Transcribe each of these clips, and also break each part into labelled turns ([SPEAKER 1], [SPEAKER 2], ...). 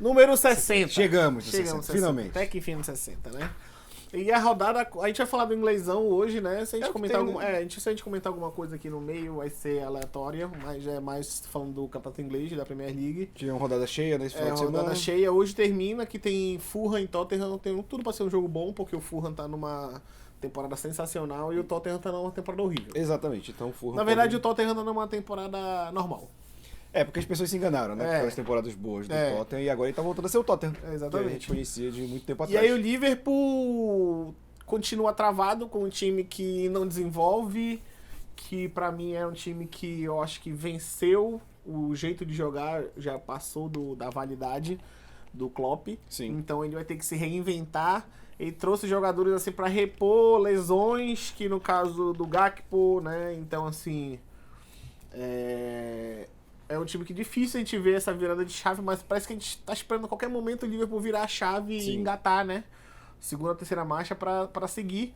[SPEAKER 1] Número 60.
[SPEAKER 2] Chegamos no 60, finalmente.
[SPEAKER 1] Até que enfim no 60, né? E a rodada, a gente vai falar do inglesão hoje, né? Se a gente comentar alguma coisa aqui no meio, vai ser aleatória, mas é mais falando do Campeonato Inglês, da Premier League.
[SPEAKER 2] Tivemos rodada cheia nesse final de semana.
[SPEAKER 1] Rodada cheia. Hoje termina, que tem Fulham e Tottenham. Tem tudo pra ser um jogo bom, porque o Fulham tá numa temporada sensacional e o Tottenham tá numa temporada horrível.
[SPEAKER 2] Exatamente. Então, o Fulham
[SPEAKER 1] Na verdade, o Tottenham tá numa temporada normal.
[SPEAKER 2] Porque as pessoas se enganaram, né? Pelas temporadas boas do Tottenham, e agora ele tá voltando a ser o Tottenham.
[SPEAKER 1] Exatamente.
[SPEAKER 2] Que a gente conhecia de muito tempo
[SPEAKER 1] E
[SPEAKER 2] atrás.
[SPEAKER 1] aí o Liverpool continua travado com um time que não desenvolve, que pra mim é um time que eu acho que venceu, o jeito de jogar já passou da validade do Klopp.
[SPEAKER 2] Sim.
[SPEAKER 1] Então ele vai ter que se reinventar. Ele trouxe jogadores assim pra repor lesões, que no caso do Gakpo, né? Então assim, é um time que é difícil a gente ver essa virada de chave, mas parece que a gente tá esperando a qualquer momento o Liverpool virar a chave e engatar, né? Segunda, terceira marcha pra seguir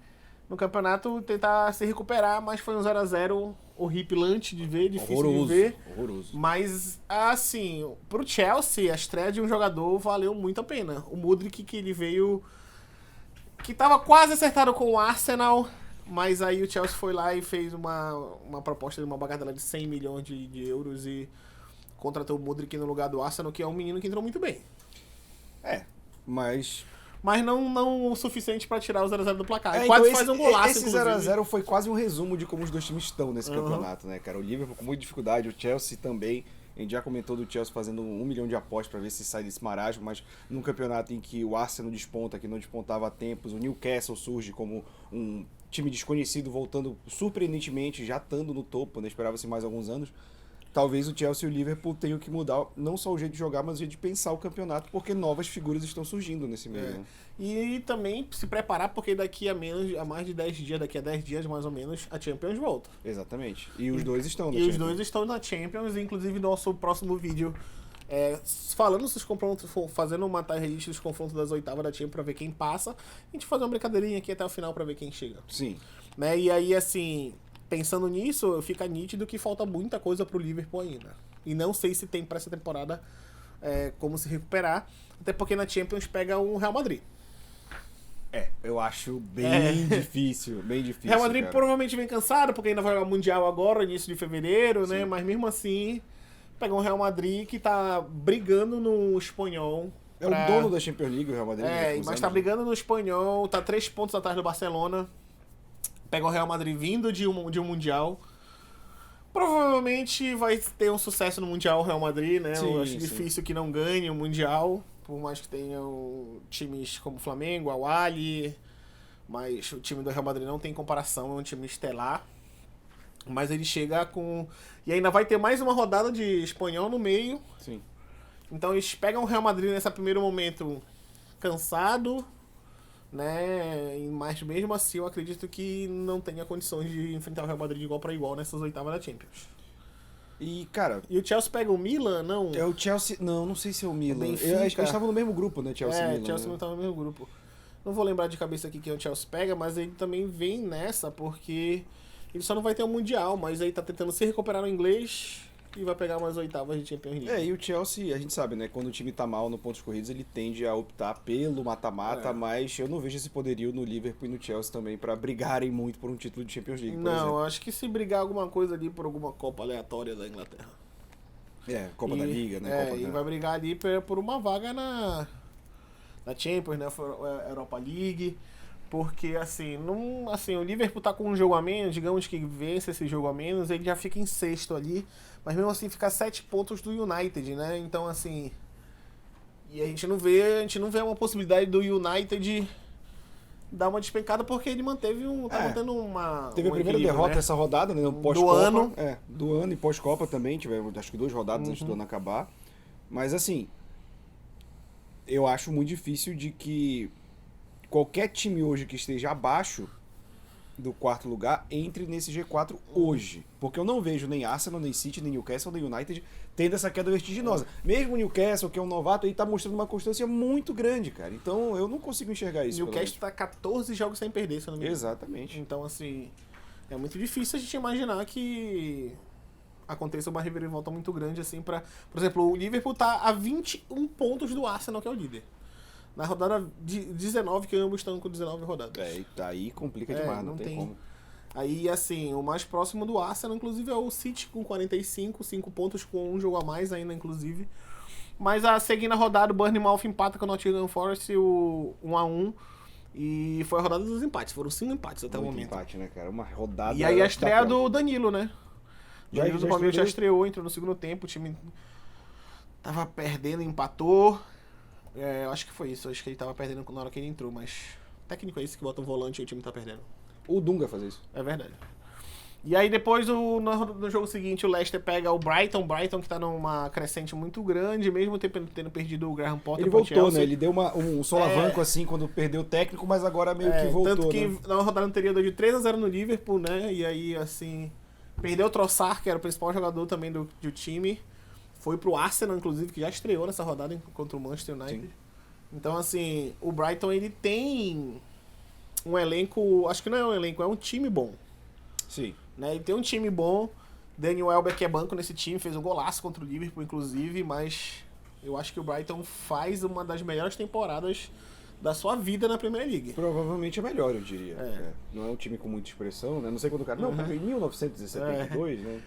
[SPEAKER 1] no campeonato, tentar se recuperar, mas foi um 0x0 horripilante de ver, difícil de ver.
[SPEAKER 2] Horroroso.
[SPEAKER 1] Mas, assim, pro Chelsea, a estreia de um jogador valeu muito a pena. O Mudryk, que ele veio, que tava quase acertado com o Arsenal, mas aí o Chelsea foi lá e fez uma proposta de uma bagatela de 100 milhões de euros e contratou o Mudryk no lugar do Arsenal, que é um menino que entrou muito bem. Mas não o suficiente pra tirar o 0x0 do placar. Quase
[SPEAKER 2] então
[SPEAKER 1] faz um golaço,
[SPEAKER 2] esse 0x0 foi quase um resumo de como os dois times estão nesse campeonato, né, cara? O Liverpool com muita dificuldade, o Chelsea também. A gente já comentou do Chelsea fazendo 1 milhão de apostas pra ver se sai desse marasmo, mas num campeonato em que o Arsenal desponta, que não despontava há tempos, o Newcastle surge como um time desconhecido, voltando surpreendentemente, já estando no topo, né? Esperava-se mais alguns anos. Talvez o Chelsea e o Liverpool tenham que mudar não só o jeito de jogar, mas o jeito de pensar o campeonato, porque novas figuras estão surgindo nesse meio. Né?
[SPEAKER 1] E também se preparar, porque daqui a mais de 10 dias, daqui a 10 dias mais ou menos, a Champions volta.
[SPEAKER 2] Exatamente. E os dois estão na
[SPEAKER 1] Champions. E os dois estão na Champions, inclusive nosso próximo vídeo falando dos confrontos, fazendo uma lista dos confrontos das oitavas da Champions pra ver quem passa. A gente vai fazer uma brincadeirinha aqui até o final pra ver quem chega.
[SPEAKER 2] Sim.
[SPEAKER 1] Né? E aí, assim, pensando nisso, fica nítido que falta muita coisa pro Liverpool ainda. E não sei se tem pra essa temporada como se recuperar. Até porque na Champions pega um Real Madrid.
[SPEAKER 2] Eu acho bem difícil, bem difícil.
[SPEAKER 1] Real Madrid
[SPEAKER 2] cara.
[SPEAKER 1] Provavelmente vem cansado, porque ainda vai jogar o Mundial agora, início de fevereiro, né? Mas mesmo assim, pega um Real Madrid que tá brigando no espanhol.
[SPEAKER 2] É o dono da Champions League, o Real Madrid.
[SPEAKER 1] Mas tá brigando no espanhol, tá 3 pontos atrás do Barcelona. Pega o Real Madrid vindo de um Mundial. Provavelmente vai ter um sucesso no Mundial o Real Madrid, né? Eu acho difícil que não ganhe o Mundial, por mais que tenham times como o Flamengo, Al Ahly, mas o time do Real Madrid não tem comparação, é um time estelar. Mas ele chega com... E ainda vai ter mais uma rodada de espanhol no meio.
[SPEAKER 2] Sim.
[SPEAKER 1] Então eles pegam o Real Madrid nesse primeiro momento cansado, né? Mas mesmo assim eu acredito que não tenha condições de enfrentar o Real Madrid de igual para igual nessas oitavas da Champions.
[SPEAKER 2] E, cara...
[SPEAKER 1] E o Chelsea pega o Milan, não?
[SPEAKER 2] É o Chelsea... Não sei se é o Milan.
[SPEAKER 1] Benfica.
[SPEAKER 2] Eles estavam no mesmo grupo, né? Chelsea e Milan.
[SPEAKER 1] Chelsea não estava no mesmo grupo. Não vou lembrar de cabeça aqui quem o Chelsea pega, mas ele também vem nessa porque ele só não vai ter um Mundial, mas aí tá tentando se recuperar no inglês e vai pegar umas oitavas de Champions League.
[SPEAKER 2] E o Chelsea, a gente sabe, né? Quando o time tá mal no pontos corridos, ele tende a optar pelo mata-mata, mas eu não vejo esse poderio no Liverpool e no Chelsea também pra brigarem muito por um título de Champions League, por exemplo.
[SPEAKER 1] Acho que se brigar alguma coisa ali por alguma Copa aleatória da Inglaterra.
[SPEAKER 2] Copa da Liga, né?
[SPEAKER 1] E vai brigar ali por uma vaga na Champions, né? Europa League. Porque, assim, o Liverpool tá com um jogo a menos, digamos que vence esse jogo a menos, ele já fica em sexto ali, mas mesmo assim fica 7 pontos do United, né? Então, assim, e a gente não vê uma possibilidade do United dar uma despencada, porque ele manteve mantendo uma...
[SPEAKER 2] Teve a primeira derrota essa rodada, né? No pós-Copa.
[SPEAKER 1] Do ano.
[SPEAKER 2] Do ano e pós-Copa também, tivemos acho que 2 rodadas antes do ano acabar. Mas, assim, eu acho muito difícil de que qualquer time hoje que esteja abaixo do 4º lugar entre nesse G4 hoje. Porque eu não vejo nem Arsenal, nem City, nem Newcastle, nem United tendo essa queda vertiginosa. Mesmo o Newcastle, que é um novato, aí tá mostrando uma constância muito grande, cara. Então eu não consigo enxergar isso.
[SPEAKER 1] O Newcastle tá 14 jogos sem perder, se eu não me engano.
[SPEAKER 2] Exatamente.
[SPEAKER 1] Então, assim, é muito difícil a gente imaginar que aconteça uma reviravolta muito grande, assim, pra... Por exemplo, o Liverpool tá a 21 pontos do Arsenal, que é o líder. Na rodada 19, que ambos estão com 19 rodadas.
[SPEAKER 2] É, aí complica demais, não tem como.
[SPEAKER 1] Aí, assim, o mais próximo do Arsenal, inclusive, é o City com 45, 5 pontos com um jogo a mais ainda, inclusive. Mas seguindo a rodada, o Bournemouth empata com o Nottingham Forest, o 1-1. E foi a rodada dos empates, foram 5 empates até o momento.
[SPEAKER 2] Empate, né, cara? Uma rodada...
[SPEAKER 1] E aí a estreia do Danilo, né? Danilo do Palmeiras já estreou, entrou no segundo tempo, o time tava perdendo, empatou. Eu acho que foi isso, acho que ele tava perdendo na hora que ele entrou, mas o técnico é esse que bota um volante e o time tá perdendo.
[SPEAKER 2] O Dunga fazer isso.
[SPEAKER 1] É verdade. E aí depois, no jogo seguinte, o Leicester pega o Brighton que tá numa crescente muito grande, mesmo tendo perdido o Graham Potter.
[SPEAKER 2] Ele voltou, né? Ele deu um solavanco assim quando perdeu o técnico, mas agora meio que voltou,
[SPEAKER 1] tanto que
[SPEAKER 2] né?
[SPEAKER 1] Na rodada anterior deu de 3-0 no Liverpool, né? E aí, assim, perdeu o Trossard, que era o principal jogador também do time. Foi pro Arsenal, inclusive, que já estreou nessa rodada contra o Manchester United. Sim. Então, assim, o Brighton, ele tem um elenco... Acho que não é um elenco, é um time bom.
[SPEAKER 2] Sim.
[SPEAKER 1] Né? Ele tem um time bom. Daniel Welbeck é banco nesse time, fez um golaço contra o Liverpool, inclusive, mas eu acho que o Brighton faz uma das melhores temporadas da sua vida na Premier League.
[SPEAKER 2] Provavelmente é melhor, eu diria. Não é um time com muita expressão, né? Não sei quando o cara... Não, em 1972, né?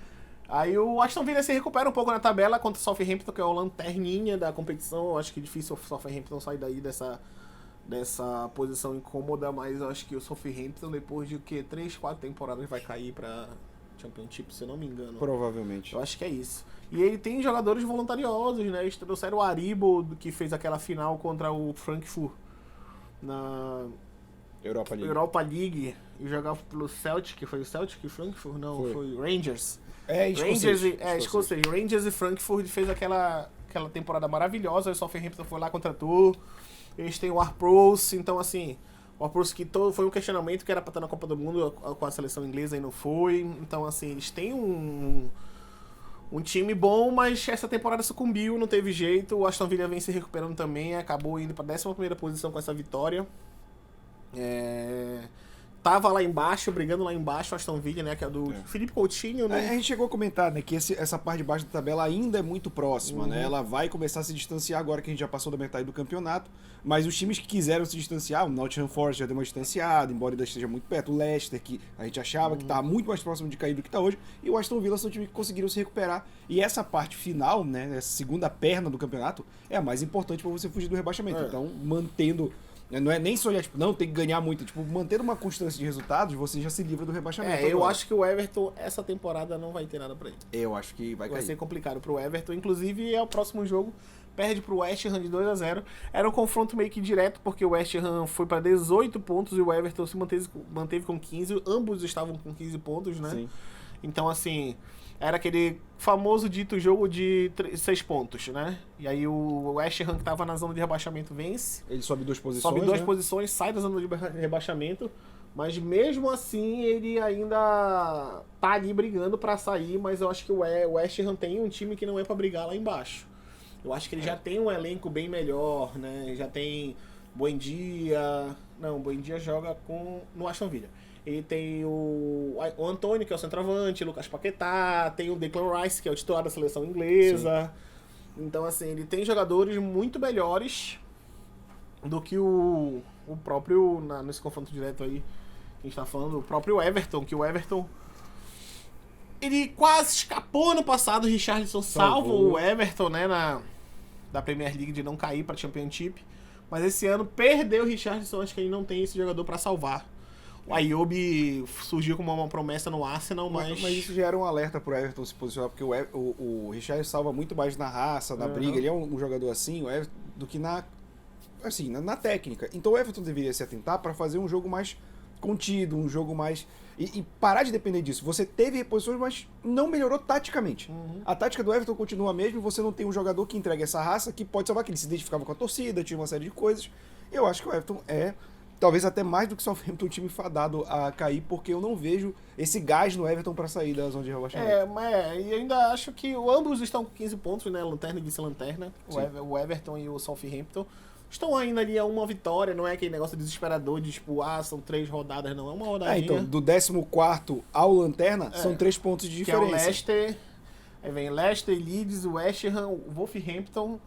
[SPEAKER 1] Aí o Aston Villa se recupera um pouco na tabela contra o Southampton, que é o lanterninha da competição. Eu acho que é difícil o Southampton sair daí dessa posição incômoda, mas eu acho que o Southampton, depois de 3, 4 temporadas, vai cair pra Championship, se eu não me engano.
[SPEAKER 2] Provavelmente.
[SPEAKER 1] Eu acho que é isso. E ele tem jogadores voluntariosos, né? Eles trouxeram o Aribo, que fez aquela final contra o Frankfurt na Europa League, e jogava pelo Celtic, foi o Celtic Frankfurt? Não, foi Rangers. Escocês. Rangers e Frankfurt fez aquela temporada maravilhosa, o Southampton foi lá contra tu. Eles têm o Ward-Prowse, então assim, o Ward-Prowse que foi um questionamento que era pra estar na Copa do Mundo com a seleção inglesa e não foi. Então assim, eles têm um time bom, mas essa temporada sucumbiu, não teve jeito. O Aston Villa vem se recuperando também, acabou indo pra 11ª posição com essa vitória. Tava lá embaixo, brigando lá embaixo, o Aston Villa, né, que é do Felipe Coutinho, né?
[SPEAKER 2] A gente chegou a comentar, né, que essa parte de baixo da tabela ainda é muito próxima, né? Ela vai começar a se distanciar agora que a gente já passou da metade do campeonato, mas os times que quiseram se distanciar, o Nottingham Forest já deu uma distanciada, embora ainda esteja muito perto, o Leicester, que a gente achava que tá muito mais próximo de cair do que tá hoje, e o Aston Villa são times que conseguiram se recuperar, e essa parte final, né, essa segunda perna do campeonato, é a mais importante para você fugir do rebaixamento. Então, mantendo... Não é nem só olhar, tipo, não, tem que ganhar muito. Tipo, mantendo uma constância de resultados, você já se livra do rebaixamento.
[SPEAKER 1] Eu acho que o Everton, essa temporada, não vai ter nada pra ele.
[SPEAKER 2] Eu acho que vai cair.
[SPEAKER 1] Vai ser complicado pro Everton. Inclusive, é o próximo jogo, perde pro West Ham de 2-0. Era um confronto meio que direto, porque o West Ham foi pra 18 pontos e o Everton se manteve com 15. Ambos estavam com 15 pontos, né?
[SPEAKER 2] Sim.
[SPEAKER 1] Então, assim... Era aquele famoso dito jogo de 6 pontos, né? E aí o West Ham, que tava na zona de rebaixamento, vence.
[SPEAKER 2] Ele sobe 2 posições,
[SPEAKER 1] Sobe 2 posições, sai da zona de rebaixamento. Mas mesmo assim, ele ainda tá ali brigando pra sair. Mas eu acho que o West Ham tem um time que não é pra brigar lá embaixo. Eu acho que ele já tem um elenco bem melhor, né? Já tem Buendia... Não, o Buendia joga no Aston Villa. Ele tem o Antônio, que é o centroavante, Lucas Paquetá, tem o Declan Rice, que é o titular da seleção inglesa. Sim. Então, assim, ele tem jogadores muito melhores do que o próprio, nesse confronto direto aí, que a gente tá falando, o próprio Everton, que o Everton... Ele quase escapou no passado, o Richarlison salvou o Everton, né, da Premier League de não cair pra Championship. Mas esse ano perdeu o Richarlison, acho que ele não tem esse jogador pra salvar. O Ayoub surgiu como uma promessa no Arsenal, mas
[SPEAKER 2] isso já era um alerta pro Everton se posicionar, porque o Richarlison salva muito mais na raça, na briga, ele é um jogador assim, o Everton, do que na técnica. Então o Everton deveria se atentar para fazer um jogo mais contido, um jogo mais... E parar de depender disso. Você teve reposições, mas não melhorou taticamente. A tática do Everton continua a mesma e você não tem um jogador que entrega essa raça que pode salvar, que ele se identificava com a torcida, tinha uma série de coisas. Eu acho que o Everton talvez até mais do que o Southampton, um time fadado a cair, porque eu não vejo esse gás no Everton para sair da zona de rebaixamento.
[SPEAKER 1] E ainda acho que ambos estão com 15 pontos, né? Lanterna e vice-lanterna. O Everton e o Southampton estão ainda ali a uma vitória, não é aquele negócio desesperador de tipo, são 3 rodadas, não. É uma rodadinha.
[SPEAKER 2] Então, do 14º ao Lanterna, são 3 pontos de diferença.
[SPEAKER 1] Que é o Leicester Aí vem Leicester, Leeds, West Ham, Wolverhampton,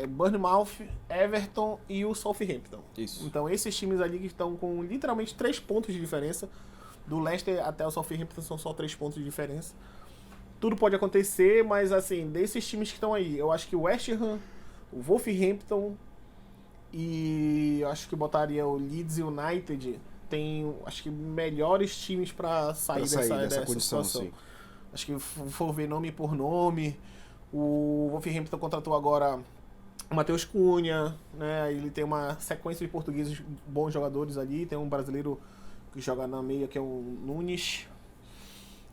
[SPEAKER 1] Bournemouth, Everton e o Southampton.
[SPEAKER 2] Isso.
[SPEAKER 1] Então esses times ali que estão com literalmente 3 pontos de diferença. Do Leicester até o Southampton são só 3 pontos de diferença. Tudo pode acontecer, mas assim, desses times que estão aí, eu acho que o West Ham, o Wolverhampton e eu acho que botaria o Leeds United tem, acho que, melhores times para sair dessa
[SPEAKER 2] condição,
[SPEAKER 1] situação.
[SPEAKER 2] sim.
[SPEAKER 1] Acho que for ver nome por nome, o Wolverhampton contratou agora o Matheus Cunha, né? Ele tem uma sequência de portugueses bons jogadores ali, tem um brasileiro que joga na meia que é o Nunes.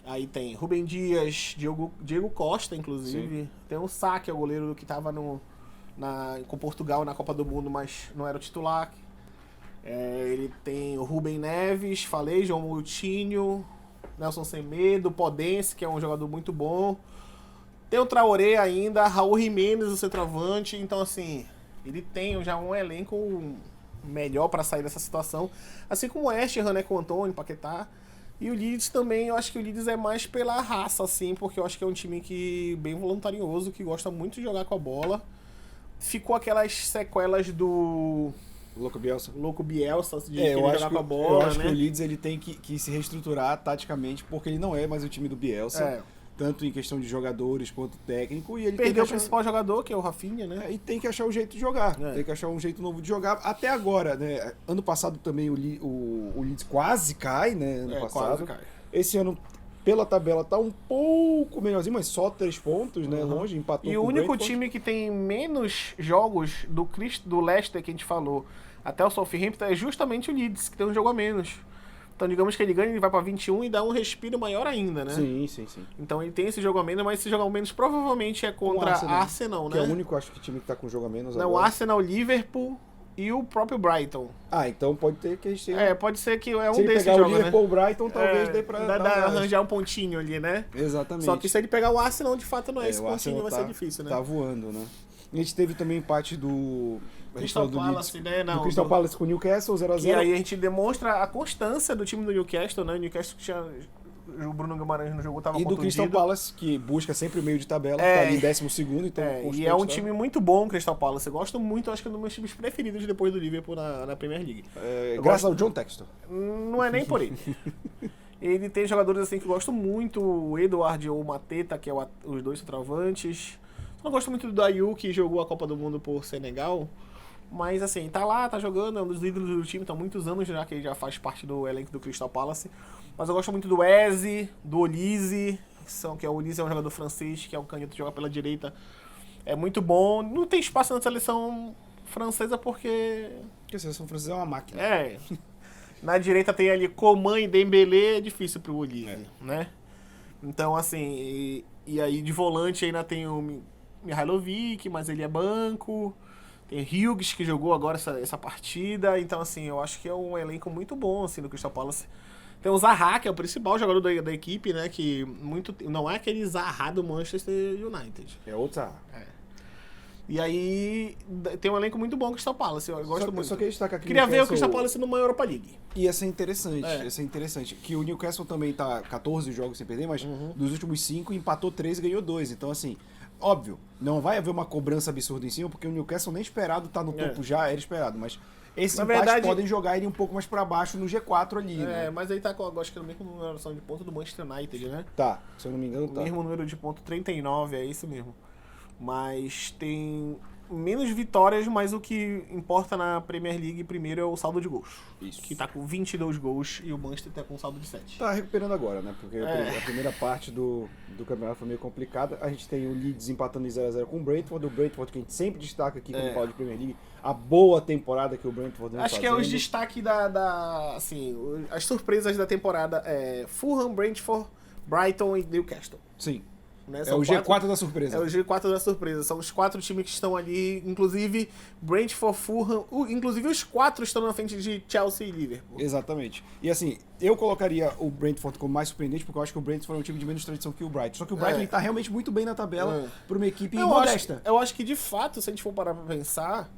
[SPEAKER 1] Aí tem Rubem Dias, Diego Costa, inclusive. Sim. Tem o Sá, que é o goleiro que estava com Portugal na Copa do Mundo, mas não era o titular. Ele tem o Rubem Neves, falei, João Moutinho, Nelson Semedo, Podense, que é um jogador muito bom. Tem o Traoré ainda, Raul Jimenez, o centroavante. Então, assim, ele tem já um elenco melhor para sair dessa situação. Assim como o West Ham, né, com o Antônio, Paquetá. E o Leeds também, eu acho que o Leeds é mais pela raça, assim, porque eu acho que é um time bem voluntarioso, que gosta muito de jogar com a bola. Ficou aquelas sequelas do
[SPEAKER 2] Louco Bielsa
[SPEAKER 1] de querer jogar com a bola,
[SPEAKER 2] eu acho
[SPEAKER 1] né?
[SPEAKER 2] que o Leeds ele tem que se reestruturar taticamente, porque ele não é mais o time do Bielsa. Tanto em questão de jogadores quanto técnico. E ele
[SPEAKER 1] perdeu o principal jogador, que é o Rafinha, né?
[SPEAKER 2] E tem que achar um jeito de jogar. Tem que achar um jeito novo de jogar. Até agora, né? Ano passado também o Leeds quase cai, né? Ano passado. Quase cai. Esse ano, pela tabela, tá um pouco melhorzinho, mas só 3 pontos, né? Longe, empatou
[SPEAKER 1] e
[SPEAKER 2] com
[SPEAKER 1] o único
[SPEAKER 2] Brentford.
[SPEAKER 1] time que tem menos jogos do Leicester, que a gente falou, até o Southampton, é justamente o Leeds, que tem um jogo a menos. Então, digamos que ele ganha, ele vai pra 21 e dá um respiro maior ainda, né?
[SPEAKER 2] Sim.
[SPEAKER 1] Então, ele tem esse jogo a menos, mas esse jogo a menos provavelmente é contra Arsenal, né?
[SPEAKER 2] Que é o único, acho que, time que tá com jogo a menos agora.
[SPEAKER 1] Não, o Arsenal, Liverpool e o próprio Brighton.
[SPEAKER 2] Então pode ter que a gente tenha...
[SPEAKER 1] pode ser que é um
[SPEAKER 2] desses
[SPEAKER 1] desses
[SPEAKER 2] jogos,
[SPEAKER 1] jogos,
[SPEAKER 2] né? Se ele pegar o Liverpool, o Brighton, talvez dê pra
[SPEAKER 1] arranjar um pontinho ali, né?
[SPEAKER 2] Exatamente.
[SPEAKER 1] Só que se ele pegar o Arsenal, de fato, não é esse pontinho, vai ser difícil, né?
[SPEAKER 2] Tá voando, né? A gente teve também empate do
[SPEAKER 1] Crystal Palace, né?
[SPEAKER 2] Do Crystal Palace com o Newcastle, 0x0.
[SPEAKER 1] E aí a gente demonstra a constância do time do Newcastle, né? O Newcastle que tinha... O Bruno Guimarães no jogo tava contundido.
[SPEAKER 2] E do Crystal Palace, que busca sempre o meio de tabela, tá ali 12º, então...
[SPEAKER 1] E é um time muito bom, o Crystal Palace. Eu gosto muito, acho que é um dos meus times preferidos depois do Liverpool na Premier League.
[SPEAKER 2] Graças ao John Textor.
[SPEAKER 1] Não é nem por ele. Ele tem jogadores assim que eu gosto muito, o Edward ou o Mateta, que é os dois centroavantes. Não gosto muito do Ayew, que jogou a Copa do Mundo por Senegal. Mas assim, tá lá, tá jogando, é um dos líderes do time, tá há muitos anos já que ele já faz parte do elenco do Crystal Palace. Mas eu gosto muito do Eze, do Olise, que é o Olise é um jogador francês, que é um canhoto que joga pela direita. É muito bom. Não tem espaço na seleção francesa porque
[SPEAKER 2] a seleção francesa é uma máquina.
[SPEAKER 1] Na direita tem ali Coman e Dembélé, é difícil pro Olise, né? Então assim, e aí de volante ainda tem o Mihailovic, mas ele é banco. Tem Hughes, que jogou agora essa partida. Então, assim, eu acho que é um elenco muito bom, assim, do Crystal Palace. Tem o Zaha, que é o principal jogador da equipe, né? Que não é aquele Zaha do Manchester United.
[SPEAKER 2] É outro Zaha.
[SPEAKER 1] E aí, tem um elenco muito bom do Crystal Palace. Eu gosto muito.
[SPEAKER 2] Só queria destacar aqui
[SPEAKER 1] Queria ver o Crystal Palace numa Europa League.
[SPEAKER 2] Ia ser interessante. Que o Newcastle também tá 14 jogos sem perder, mas dos últimos 5 empatou 3 e ganhou 2. Então, assim... Óbvio, não vai haver uma cobrança absurda em cima, porque o Newcastle nem esperado tá no topo já, era esperado, mas esses empates podem jogar ele um pouco mais pra baixo no G4 ali, né?
[SPEAKER 1] Mas aí tá com, acho que é o mesmo numeração de ponto do Manchester United, né?
[SPEAKER 2] Tá, se eu não me engano tá.
[SPEAKER 1] O mesmo número de ponto, 39, é isso mesmo. Mas tem menos vitórias, mas o que importa na Premier League primeiro é o saldo de gols.
[SPEAKER 2] Isso.
[SPEAKER 1] Que tá com 22 gols e o Manchester tá com um saldo de 7.
[SPEAKER 2] Tá recuperando agora, né? Porque a primeira parte do campeonato foi meio complicada. A gente tem o Leeds empatando em 0x0 com o Brentford. O Brentford que a gente sempre destaca aqui quando fala de Premier League. A boa temporada que o Brentford vem
[SPEAKER 1] fazendo. Acho que é os destaques assim, as surpresas da temporada é Fulham, Brentford, Brighton e Newcastle.
[SPEAKER 2] Sim.
[SPEAKER 1] Né?
[SPEAKER 2] É o G4 da surpresa.
[SPEAKER 1] É o G4 da surpresa. São os 4 times que estão ali, inclusive Brentford, Fulham, inclusive os 4 estão na frente de Chelsea e Liverpool.
[SPEAKER 2] Exatamente. E assim, eu colocaria o Brentford como mais surpreendente, porque eu acho que o Brentford é um time de menos tradição que o Brighton. Só que o Brighton ele tá realmente muito bem na tabela para uma equipe modesta.
[SPEAKER 1] Eu acho que de fato, se a gente for parar pra pensar,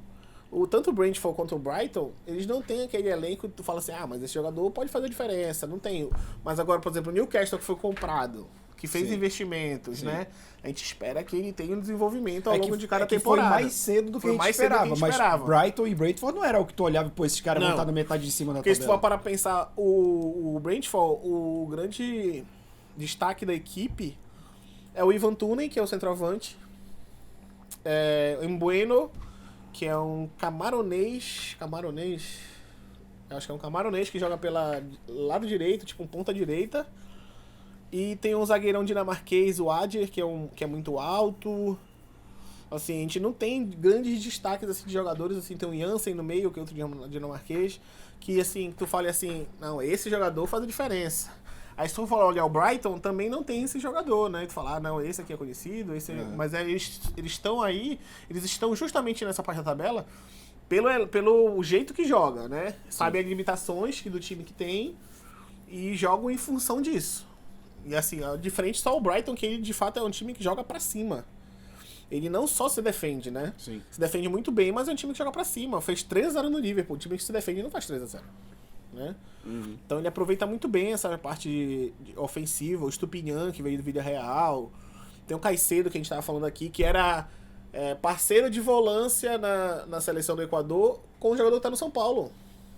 [SPEAKER 1] tanto o Brentford quanto o Brighton, eles não têm aquele elenco que tu fala assim, mas esse jogador pode fazer diferença. Não tem. Mas agora, por exemplo, o Newcastle que foi comprado, que fez
[SPEAKER 2] Sim.
[SPEAKER 1] investimentos,
[SPEAKER 2] Sim.
[SPEAKER 1] né? A gente espera que ele tenha um desenvolvimento ao
[SPEAKER 2] É
[SPEAKER 1] longo
[SPEAKER 2] que-
[SPEAKER 1] de cada
[SPEAKER 2] é que
[SPEAKER 1] temporada.
[SPEAKER 2] Foi mais cedo do que
[SPEAKER 1] Foi
[SPEAKER 2] a gente
[SPEAKER 1] mais cedo do que a
[SPEAKER 2] esperava,
[SPEAKER 1] gente
[SPEAKER 2] mas
[SPEAKER 1] esperava.
[SPEAKER 2] Brighton e Brentford não era o que tu olhava, pô, esses caras vão
[SPEAKER 1] Não.
[SPEAKER 2] estar na metade de cima da
[SPEAKER 1] Porque se tu for
[SPEAKER 2] tabela.
[SPEAKER 1] para pensar, o Brentford, o grande destaque da equipe é o Ivan Toney, que é o centroavante, o Embueno, que é um camaronês, eu acho que é um camaronês que joga pela lado direito, tipo um ponta direita, e tem um zagueirão dinamarquês, o Adjer, que é muito alto. Assim, a gente não tem grandes destaques assim, de jogadores, assim, tem o Jansen no meio, que é outro dinamarquês, que assim, tu fala assim, não, esse jogador faz a diferença. Aí se tu for olhar o Brighton, também não tem esse jogador, né? Tu fala, não, esse aqui é conhecido, mas eles estão aí, eles estão justamente nessa parte da tabela pelo jeito que joga, né? Sabe as limitações do time que tem e jogam em função disso. E assim, de frente só o Brighton, que ele de fato é um time que joga pra cima. Ele não só se defende, né?
[SPEAKER 2] Sim.
[SPEAKER 1] Se defende muito bem, mas é um time que joga pra cima. Fez 3-0 no Liverpool. O time que se defende não faz 3-0. Né? Então ele aproveita muito bem essa parte ofensiva. O Stupinhan, que veio do Villarreal. Tem o Caicedo, que a gente tava falando aqui, que era parceiro de volância na seleção do Equador com o jogador que tá no São Paulo,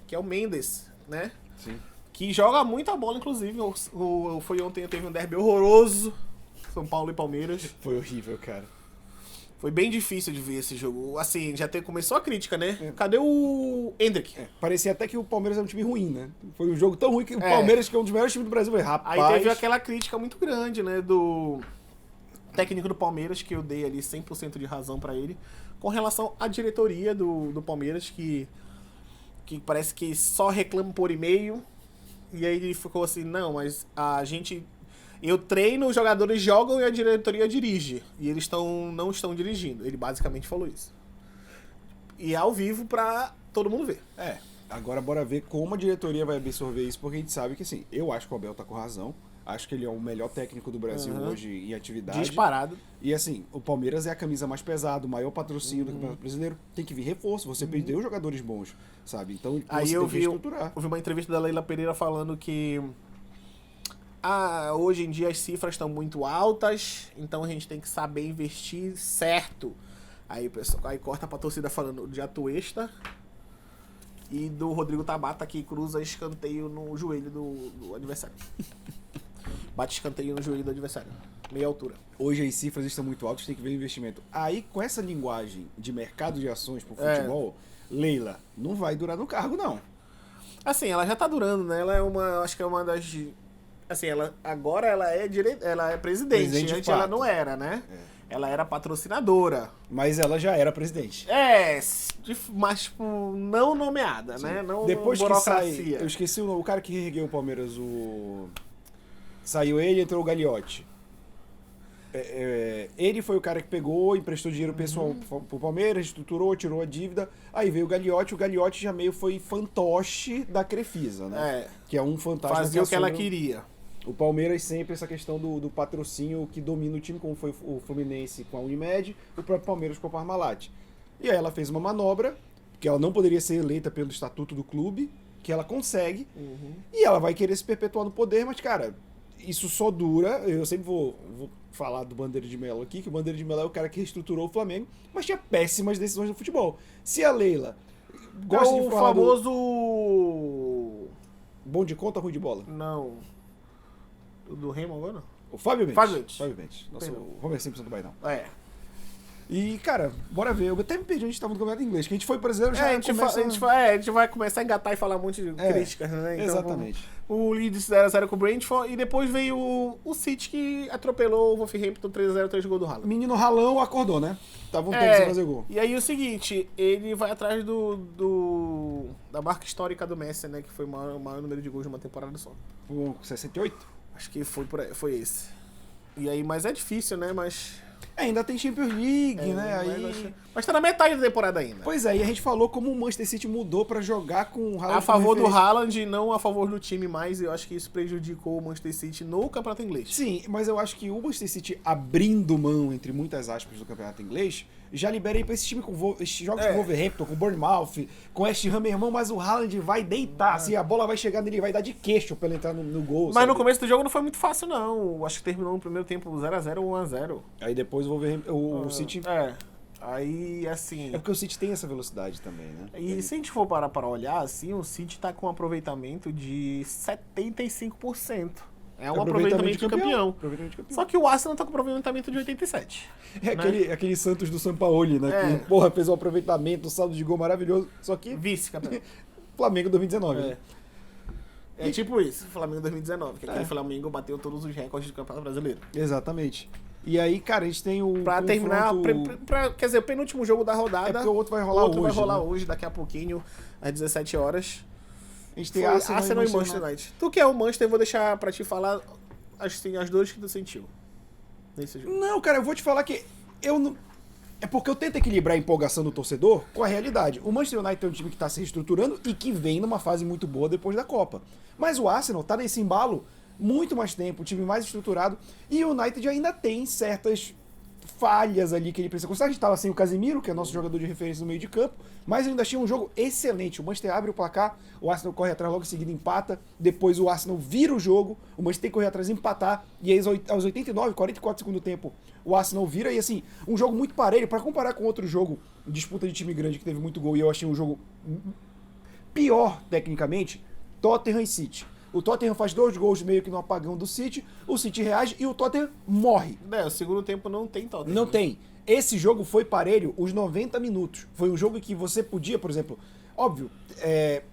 [SPEAKER 1] que é o Mendes, né?
[SPEAKER 2] Sim.
[SPEAKER 1] Que joga muita bola, inclusive. Foi ontem, teve um derby horroroso. São Paulo e Palmeiras.
[SPEAKER 2] Foi horrível, cara.
[SPEAKER 1] Foi bem difícil de ver esse jogo. Assim, começou a crítica, né? Cadê o Endrick?
[SPEAKER 2] Parecia até que o Palmeiras era um time ruim, né? Foi um jogo tão ruim que o Palmeiras, que é um dos melhores times do Brasil, foi rapaz.
[SPEAKER 1] Aí teve aquela crítica muito grande, né? Do técnico do Palmeiras, que eu dei ali 100% de razão pra ele, com relação à diretoria do Palmeiras, que parece que só reclama por e-mail. E aí ele ficou assim, não, mas eu treino, os jogadores jogam e a diretoria dirige. E eles não estão dirigindo. Ele basicamente falou isso. E é ao vivo pra todo mundo ver.
[SPEAKER 2] Agora bora ver como a diretoria vai absorver isso, porque a gente sabe que, assim, eu acho que o Abel tá com razão. Acho que ele é o melhor técnico do Brasil hoje em atividade.
[SPEAKER 1] Disparado.
[SPEAKER 2] E assim, o Palmeiras é a camisa mais pesada, o maior patrocínio do Campeonato Brasileiro. Tem que vir reforço, você perdeu jogadores bons, sabe? Então
[SPEAKER 1] Aí
[SPEAKER 2] você
[SPEAKER 1] eu
[SPEAKER 2] tem que
[SPEAKER 1] vi
[SPEAKER 2] estruturar.
[SPEAKER 1] uma entrevista da Leila Pereira falando que hoje em dia as cifras estão muito altas, então a gente tem que saber investir certo. Aí corta pra torcida falando de Atuesta e do Rodrigo Tabata, que cruza escanteio no joelho do adversário. Bate escanteio no joelho do adversário. Meia altura.
[SPEAKER 2] Hoje as cifras estão muito altas, tem que ver investimento. Aí, com essa linguagem de mercado de ações pro futebol, Leila não vai durar no cargo, não.
[SPEAKER 1] Assim, ela já tá durando, né? Ela é acho que é uma das... Assim, agora ela é presidente.
[SPEAKER 2] Presidente de
[SPEAKER 1] Antes
[SPEAKER 2] fato.
[SPEAKER 1] ela não era, né? Ela era patrocinadora.
[SPEAKER 2] Mas ela já era presidente.
[SPEAKER 1] Mas tipo, não nomeada, né? Não
[SPEAKER 2] Depois que
[SPEAKER 1] burocracia.
[SPEAKER 2] sai, eu esqueci o cara que ergueu o Palmeiras, saiu ele e entrou o Gagliotti. Ele foi o cara que pegou, emprestou dinheiro pessoal pro Palmeiras, estruturou, tirou a dívida. Aí veio o Gagliotti já meio foi fantoche da Crefisa, né? Que é um fantasma
[SPEAKER 1] fazia o que ela
[SPEAKER 2] assume
[SPEAKER 1] queria.
[SPEAKER 2] O Palmeiras sempre essa questão do patrocínio que domina o time, como foi o Fluminense com a Unimed, o próprio Palmeiras com a Parmalat. E aí ela fez uma manobra, que ela não poderia ser eleita pelo estatuto do clube, que ela consegue, e ela vai querer se perpetuar no poder, mas, cara, isso só dura, eu sempre vou falar do Bandeira de Melo aqui, que o Bandeira de Melo é o cara que reestruturou o Flamengo, mas tinha péssimas decisões no futebol. Se a Leila gosta de falar
[SPEAKER 1] famoso...
[SPEAKER 2] bom de conta, ruim de bola.
[SPEAKER 1] Não. O do Remo agora não.
[SPEAKER 2] O Fábio Mendes.
[SPEAKER 1] Fábio Mendes.
[SPEAKER 2] Nossa, o Homer Simpson do Bainão. E, cara, bora ver. Eu até me perdi, a gente tava no campeonato inglês. Que a gente foi brasileiro já
[SPEAKER 1] a gente vai começar a engatar e falar um monte de críticas, né? Então,
[SPEAKER 2] exatamente.
[SPEAKER 1] O Leeds 0x0 com o Brentford e depois veio o City que atropelou o Wolverhampton 3x0, 3 gols do Haaland.
[SPEAKER 2] Menino Ralão acordou, né? Tava um tempo sem fazer gol.
[SPEAKER 1] E aí o seguinte, ele vai atrás da marca histórica do Messi, né? Que foi o maior número de gols de uma temporada só.
[SPEAKER 2] Com 68?
[SPEAKER 1] Acho que foi esse. E aí, mas é difícil, né? Mas...
[SPEAKER 2] ainda tem Champions League, né?
[SPEAKER 1] Mas tá na metade da temporada ainda.
[SPEAKER 2] Pois é, e a gente falou como o Manchester City mudou pra jogar com o Haaland.
[SPEAKER 1] A favor do Haaland e não a favor do time mais. Eu acho que isso prejudicou o Manchester City no campeonato inglês.
[SPEAKER 2] Sim, mas eu acho que o Manchester City abrindo mão, entre muitas aspas, do campeonato inglês, já libera aí pra esse time esses jogos com o Wolverhampton, com o Bournemouth, com o West Ham, meu irmão, mas o Haaland vai deitar, assim, a bola vai chegar nele, vai dar de queixo pra ele entrar no gol.
[SPEAKER 1] Mas
[SPEAKER 2] sabe?
[SPEAKER 1] no começo do jogo não foi muito fácil, não. Acho que terminou no primeiro tempo 0x0 ou 1x0.
[SPEAKER 2] Aí depois o Wolverhampton, o City...
[SPEAKER 1] Aí, assim...
[SPEAKER 2] É porque o City tem essa velocidade também, né?
[SPEAKER 1] E se a gente for parar para olhar, assim, o City tá com um aproveitamento de 75%. É um aproveitamento de campeão. Só que o Arsenal tá com aproveitamento de 87%.
[SPEAKER 2] Aquele Santos do Sampaoli, né? Que, porra, fez um aproveitamento, um saldo de gol maravilhoso. Só que...
[SPEAKER 1] Vice-campeão.
[SPEAKER 2] Flamengo 2019. Né?
[SPEAKER 1] É tipo isso, Flamengo 2019. Que aquele Flamengo bateu todos os recordes do Campeonato Brasileiro.
[SPEAKER 2] Exatamente. E aí, cara, a gente tem o
[SPEAKER 1] pra terminar, quer dizer, o penúltimo jogo da rodada.
[SPEAKER 2] É porque o outro vai rolar hoje.
[SPEAKER 1] O outro vai rolar hoje, daqui a pouquinho, às 17 horas.
[SPEAKER 2] A gente tem Arsenal
[SPEAKER 1] e Manchester United. Tu que é o Manchester, eu vou deixar pra te falar as dores que tu sentiu nesse jogo.
[SPEAKER 2] Não, cara, eu vou te falar que eu não... É porque eu tento equilibrar a empolgação do torcedor com a realidade. O Manchester United é um time que tá se reestruturando e que vem numa fase muito boa depois da Copa. Mas o Arsenal tá nesse embalo muito mais tempo, um time mais estruturado, e o United ainda tem certas falhas ali que ele precisa consertar. A gente estava sem o Casemiro, que é nosso jogador de referência no meio de campo, mas ainda tinha um jogo excelente. O Manchester abre o placar, o Arsenal corre atrás, logo em seguida empata, depois o Arsenal vira o jogo, o Manchester tem que correr atrás e empatar, e aí aos 89, 44 do segundo tempo, o Arsenal vira, e assim, um jogo muito parelho, para comparar com outro jogo, disputa de time grande que teve muito gol, e eu achei um jogo pior tecnicamente, Tottenham e City. O Tottenham faz 2 gols meio que no apagão do City, o City reage e o Tottenham morre.
[SPEAKER 1] O segundo tempo não tem Tottenham.
[SPEAKER 2] Não tem. Esse jogo foi parelho os 90 minutos. Foi um jogo que você podia, por exemplo... Óbvio,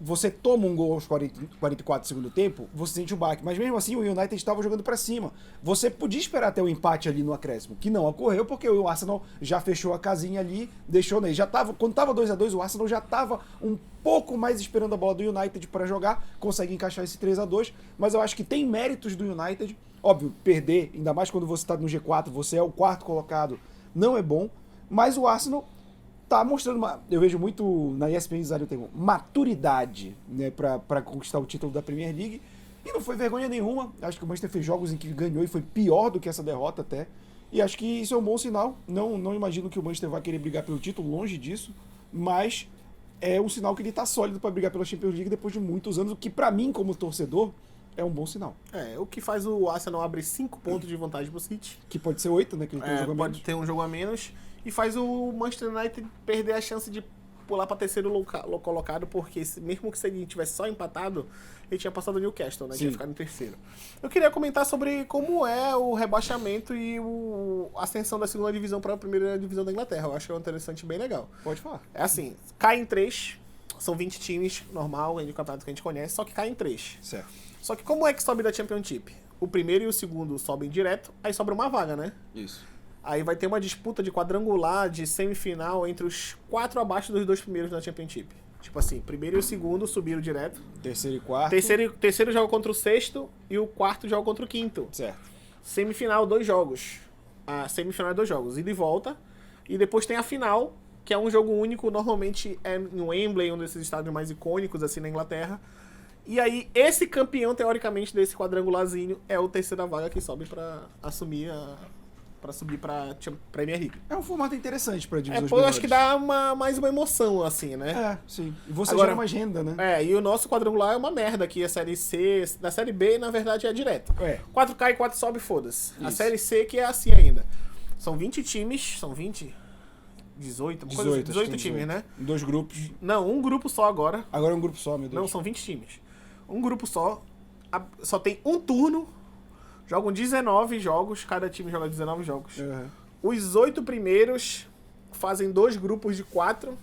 [SPEAKER 2] você toma um gol aos 44 do segundo tempo, você sente o baque. Mas mesmo assim o United estava jogando pra cima. Você podia esperar até o empate ali no acréscimo, que não ocorreu porque o Arsenal já fechou a casinha ali, deixou, né? Quando tava 2x2, o Arsenal já tava um pouco mais esperando a bola do United para jogar, consegue encaixar esse 3x2, mas eu acho que tem méritos do United. Óbvio, perder, ainda mais quando você tá no G4, você é o quarto colocado, não é bom, mas o Arsenal tá mostrando eu vejo muito na ESPN usar o termo maturidade, né, para conquistar o título da Premier League, e não foi vergonha nenhuma. Acho que o Manchester fez jogos em que ganhou e foi pior do que essa derrota até, e acho que isso é um bom sinal. Não imagino que o Manchester vai querer brigar pelo título, longe disso, mas é um sinal que ele tá sólido para brigar pela Champions League depois de muitos anos, o que para mim como torcedor é um bom sinal.
[SPEAKER 1] O que faz o Arsenal abrir 5 pontos de vantagem pro City.
[SPEAKER 2] Que pode ser 8, né? Que ele tem um jogo a menos.
[SPEAKER 1] Pode ter um jogo a menos. E faz o Manchester United perder a chance de pular para terceiro colocado, porque mesmo que ele tivesse só empatado, ele tinha passado o Newcastle, né? Que ia ficar no terceiro. Eu queria comentar sobre como é o rebaixamento e a ascensão da segunda divisão para a primeira divisão da Inglaterra. Eu acho que é um interessante bem legal.
[SPEAKER 2] Pode falar.
[SPEAKER 1] É assim, cai em 3, são 20 times, normal, é o campeonato que a gente conhece, só que cai em 3.
[SPEAKER 2] Certo.
[SPEAKER 1] Só que como é que sobe da Championship? O primeiro e o segundo sobem direto, aí sobra uma vaga, né?
[SPEAKER 2] Isso.
[SPEAKER 1] Aí vai ter uma disputa de quadrangular, de semifinal, entre os 4 abaixo dos 2 primeiros da Championship. Tipo assim, primeiro e o segundo subiram direto.
[SPEAKER 2] Terceiro e quarto.
[SPEAKER 1] Terceiro joga contra o sexto e o quarto joga contra o quinto.
[SPEAKER 2] Certo.
[SPEAKER 1] Semifinal, 2 jogos. A semifinal é 2 jogos, ida e volta. E depois tem a final, que é um jogo único, normalmente é em Wembley, um desses estádios mais icônicos assim na Inglaterra. E aí, esse campeão, teoricamente, desse quadrangularzinho é o terceira vaga que sobe pra assumir para subir pra Premier League.
[SPEAKER 2] É um formato interessante pra divisões
[SPEAKER 1] eu acho que dá mais uma emoção, assim, né?
[SPEAKER 2] Sim. E você gera mais renda, né?
[SPEAKER 1] E o nosso quadrangular é uma merda aqui, a Série C, na Série B, na verdade, é direto. 4 cai, 4 sobe, foda-se. A Série C que é assim ainda. São 20 times, são 20? 18 times, né?
[SPEAKER 2] 2 grupos.
[SPEAKER 1] Não, um grupo só agora.
[SPEAKER 2] Agora é um grupo só, meu Deus.
[SPEAKER 1] Não, são 20 times. Um grupo só. Só tem um turno. Jogam 19 jogos. Cada time joga 19 jogos.
[SPEAKER 2] Uhum.
[SPEAKER 1] Os 8 primeiros fazem 2 grupos de 4.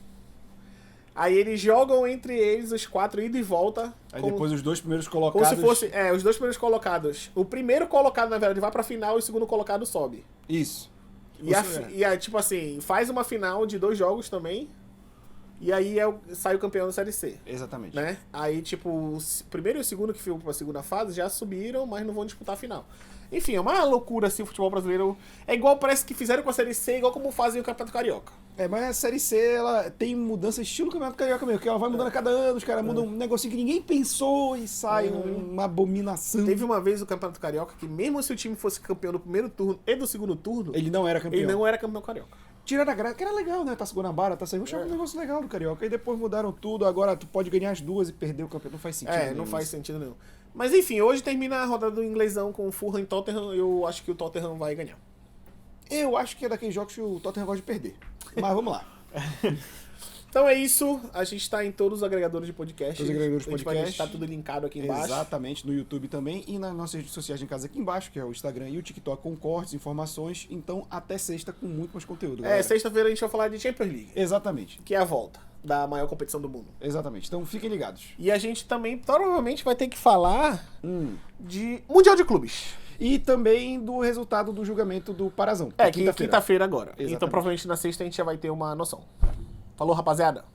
[SPEAKER 1] Aí eles jogam entre eles os 4 ida e volta.
[SPEAKER 2] Aí depois os 2 primeiros colocados...
[SPEAKER 1] Como se fosse... os 2 primeiros colocados. O primeiro colocado, na verdade, vai pra final e o segundo colocado sobe.
[SPEAKER 2] Isso.
[SPEAKER 1] E aí, tipo assim, faz uma final de 2 jogos também. E aí sai o campeão da Série C.
[SPEAKER 2] Exatamente.
[SPEAKER 1] Né? Aí, tipo, o primeiro e o segundo que ficam pra segunda fase já subiram, mas não vão disputar a final. Enfim, é uma loucura, assim, o futebol brasileiro. É igual, parece que fizeram com a Série C, igual como fazem o Campeonato Carioca.
[SPEAKER 2] Mas a Série C, ela tem mudança estilo Campeonato Carioca mesmo, que ela vai mudando a cada ano, os caras mudam um negocinho que ninguém pensou e sai uma abominação.
[SPEAKER 1] Teve uma vez o Campeonato Carioca que, mesmo se o time fosse campeão do primeiro turno e do segundo turno...
[SPEAKER 2] Ele não era campeão.
[SPEAKER 1] Ele não era campeão carioca.
[SPEAKER 2] Tiraram a graça, que era legal, né? Taça Guanabara, Taça Rio, achava um negócio legal do Carioca. Aí depois mudaram tudo, agora tu pode ganhar as duas e perder o campeonato. Não faz sentido.
[SPEAKER 1] Não faz sentido nenhum. Mas enfim, hoje termina a rodada do inglesão com o Fulham e Tottenham. Eu acho que o Tottenham vai ganhar.
[SPEAKER 2] Eu acho que é daqueles jogos que o Tottenham gosta de perder. Mas vamos lá.
[SPEAKER 1] Então é isso. A gente tá em todos os agregadores de podcast.
[SPEAKER 2] Todos os agregadores de
[SPEAKER 1] A gente vai
[SPEAKER 2] podcast.
[SPEAKER 1] deixar tudo linkado aqui embaixo.
[SPEAKER 2] Exatamente, no YouTube também e nas nossas redes sociais em casa aqui embaixo, que é o Instagram e o TikTok com cortes, informações. Então, até sexta com muito mais conteúdo, galera.
[SPEAKER 1] Sexta-feira a gente vai falar de Champions League,
[SPEAKER 2] Exatamente.
[SPEAKER 1] que é a volta da maior competição do mundo.
[SPEAKER 2] Exatamente. Então, fiquem ligados.
[SPEAKER 1] E a gente também provavelmente vai ter que falar de Mundial de Clubes.
[SPEAKER 2] E também do resultado do julgamento do Parazão.
[SPEAKER 1] Que quinta-feira agora.
[SPEAKER 2] Exatamente.
[SPEAKER 1] Então provavelmente na sexta a gente já vai ter uma noção. Falou, rapaziada.